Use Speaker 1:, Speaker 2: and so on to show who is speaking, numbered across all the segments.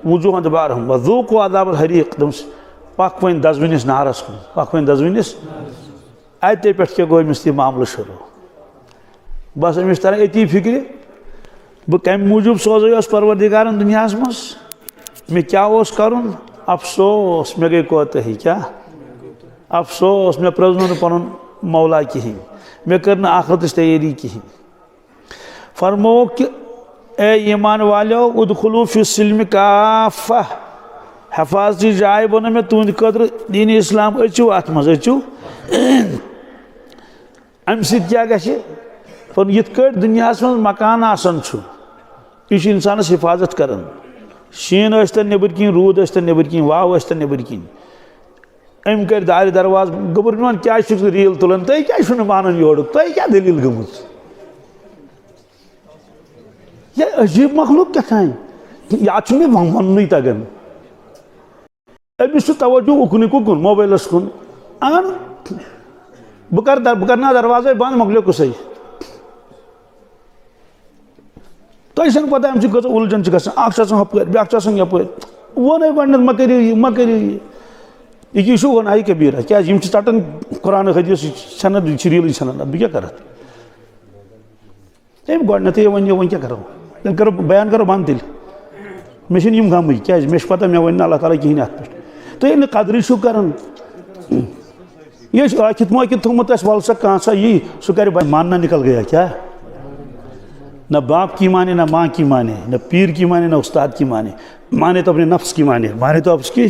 Speaker 1: وجوہن بارہم وذوقوا عذاب الحریق دمس pick one دزوینس نارس کن pick one دزوینس اتے پہ کیا گو امس یہ معاملہ شروع بس امس تران اتی فکر بہ کم موجوب سوزے اس پروردگارن دنیا مز میں کیا کرن افسوس مے گئی کوتاہی کیا افسوس مے پرزنو پنن مولا کہین مے کرن آخرتس تیاری کہین فرمو کہ اے ایمان والو ادخلوا فی السلم کافہ حفاظتی جائے بنو میں تہند خاطر دین اسلام اچو ات مز اچو ام سۭتۍ کیا گژھِ پر یت کٹ دنیا مز مکان آسان چھُ یہ چھُ انسانس حفاظت کران شین ٲسۍتن نیبر کن روٗد ٲسۍتن نیبر کن واو ٲسۍتن نیبر کن ام کر دارِ درواز گوٚبُر میون کیا چھُکھ ریٖل تُلان تُہۍ کیٛازِ چھُو نہٕ مانان یورُک تۄہہِ کیٛاہ دٔلیٖل گٔمٕژ یہ عجیب مخلوق کیا تھا اتھ چھُ مےٚ وننُے تگان أمِس چھُ توجہ اُکنُے کُن موبایلس کُن اہن بہٕ کرنا دروازے بنٛد مۄکلیو قٕصے تۄہہِ چھَنہٕ پتہ اَمہِ سۭتۍ کۭژاہ اُلجھن چھِ گژھان اکھ چھُ آسان ہُپٲرۍ بیٛاکھ چھُ آسان یپٲرۍ ووٚنُے گۄڈنٮ۪تھ مہ کٔرِو یہِ مہ کٔرِو یہِ چھُ گۄناہی کبیٖرہ کیٛازِ یِم چھِ ژٹان قرآن حدیث ژھٮ۪نان یہِ چھِ ریٖلٕے ژھٮ۪نان بہٕ کیٛاہ کرٕ اَتھ تٔمۍ گۄڈنٮ۪تھٕے وۄنۍ وۄنۍ کیٛاہ کرو تیٚلہِ کرو بیان کرو بنٛد تیٚلہِ مےٚ چھِنہٕ یِم غمٕے کیٛازِ مےٚ چھِ پتہ مےٚ وَنہِ نہٕ اللہ تعالیٰ کِہیٖنۍ اَتھ پٮ۪ٹھ تُہۍ ییٚلہِ نہٕ قدرٕے چھُو کران یہ ٲکھِتھ مٲکِتھ تھوٚمُت اَسہِ وَلہٕ سا کانٛہہ سا یی سُہ کرِ ماننا نکل گیا کیا نہ باپ کی مانے نہ ماں کی مانے نہ پیر کی مانے نہ استاد کی مانے تو اپنے نفس کی مانے تو اس کی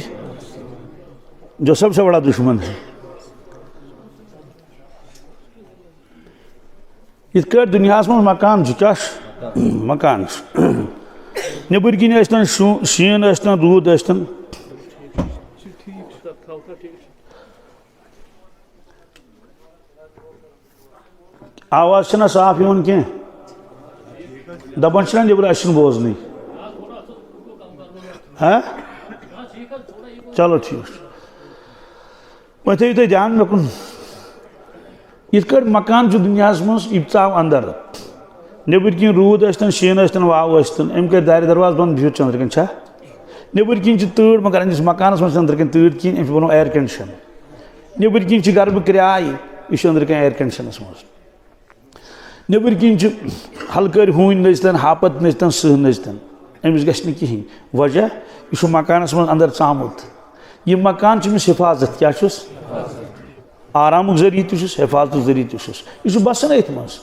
Speaker 1: جو سب سے بڑا دشمن ہے یت کٹ دنیا من مکان کیا مکان نیبر کن ٲسۍتن شیٖن ٲسۍتن روٗد ٲسۍتن آواز چھنا صاف یِوان کینٛہہ دپان چھنا نیبر اَسہِ چھُنہٕ بوزنٕے ہاں چلو ٹھیک وۄنۍ تھٲیِو تُہۍ دھیان مےٚ کُن یِتھ کٲٹھۍ مکان چھُ دُنیاہس منٛز یہِ ژاو اندر نیبر کِنۍ روٗد ٲسۍتن شیٖن ٲسۍتن واو ٲسۍتن أمۍ کٔرۍ دارِ درواز بنٛد بِہِتھ چھُ أنٛدرٕ کَنۍ چھا نیبر کِنۍ چھِ تۭر مگر أنٛدرِس مکانس منٛز چھِ أنٛدرٕ کَنۍ تۭر کِہیٖنۍ أمۍ چھُ بنوو اِیر کنڈِشن نیبر کِنۍ چھِ گرمہٕ کرٛاے یہِ چھُ أنٛدرٕ کَنۍ اِیر کنڈِشنس منٛز نیبر کِنۍ چھِ ہلکٲرۍ ہوٗنۍ نٔژتن ہاپت نٔژتن سٕہہ نٔژتن أمِس گژھِ نہٕ کِہیٖنۍ وجہ یہِ چھُ مکانس منٛز اندر ژامُت یہِ مکان چھُ أمِس حفاظت کیٛاہ چھُس آرامُک ذٔریعہٕ تہِ چھُس حفاظتُک ذٔریعہٕ تہِ چھُس یہِ چھُ بسان أتھۍ منٛز